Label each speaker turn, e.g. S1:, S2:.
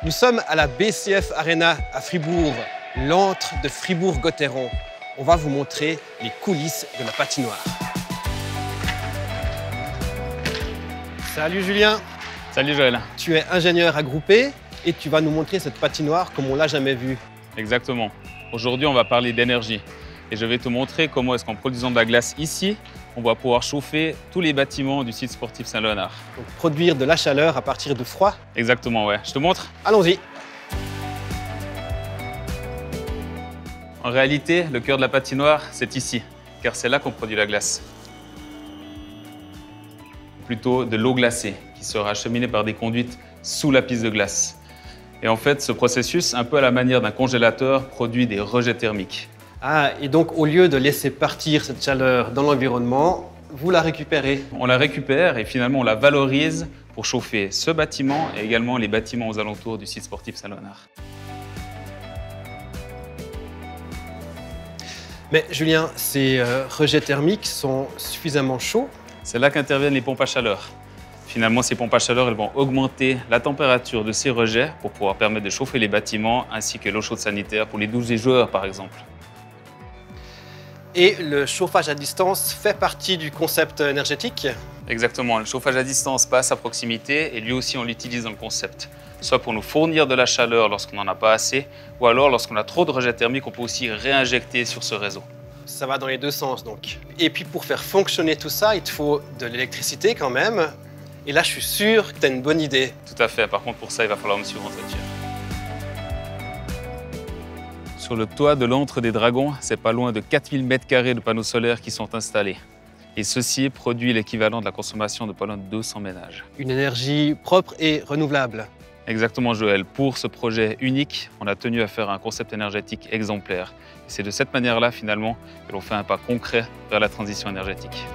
S1: Nous sommes à la BCF Arena à Fribourg, l'antre de Fribourg-Gotteron. On va vous montrer les coulisses de la patinoire. Salut Julien.
S2: Salut Joël.
S1: Tu es ingénieur à Groupé et tu vas nous montrer cette patinoire comme on l'a jamais vue.
S2: Exactement. Aujourd'hui, on va parler d'énergie. Et je vais te montrer comment est-ce qu'en produisant de la glace ici, on va pouvoir chauffer tous les bâtiments du site sportif Saint-Léonard.
S1: Donc produire de la chaleur à partir de froid.
S2: Exactement, ouais. Je te montre?
S1: Allons-y.
S2: En réalité, le cœur de la patinoire, c'est ici, car c'est là qu'on produit la glace. Plutôt de l'eau glacée, qui sera acheminée par des conduites sous la piste de glace. Et en fait, ce processus, un peu à la manière d'un congélateur, produit des rejets thermiques.
S1: Ah, et donc au lieu de laisser partir cette chaleur dans l'environnement, vous la récupérez.
S2: On la récupère et finalement on la valorise pour chauffer ce bâtiment et également les bâtiments aux alentours du site sportif Saint-Léonard.
S1: Mais Julien, ces rejets thermiques sont suffisamment chauds?
S2: C'est là qu'interviennent les pompes à chaleur. Finalement, ces pompes à chaleur elles vont augmenter la température de ces rejets pour pouvoir permettre de chauffer les bâtiments ainsi que l'eau chaude sanitaire pour les douches des joueurs par exemple.
S1: Et le chauffage à distance fait partie du concept énergétique?
S2: Exactement, le chauffage à distance passe à proximité et lui aussi on l'utilise dans le concept. Soit pour nous fournir de la chaleur lorsqu'on n'en a pas assez, ou alors lorsqu'on a trop de rejets thermiques, on peut aussi réinjecter sur ce réseau.
S1: Ça va dans les deux sens donc. Et puis pour faire fonctionner tout ça, il te faut de l'électricité quand même. Et là, je suis sûr que tu as une bonne idée.
S2: Tout à fait, par contre pour ça, il va falloir me suivre en voiture. Sur le toit de l'antre des Dragons, c'est pas loin de 4000 m² de panneaux solaires qui sont installés. Et ceci produit l'équivalent de la consommation de pas loin de 200 ménages.
S1: Une énergie propre et renouvelable.
S2: Exactement Joël, pour ce projet unique, on a tenu à faire un concept énergétique exemplaire. Et c'est de cette manière-là finalement que l'on fait un pas concret vers la transition énergétique.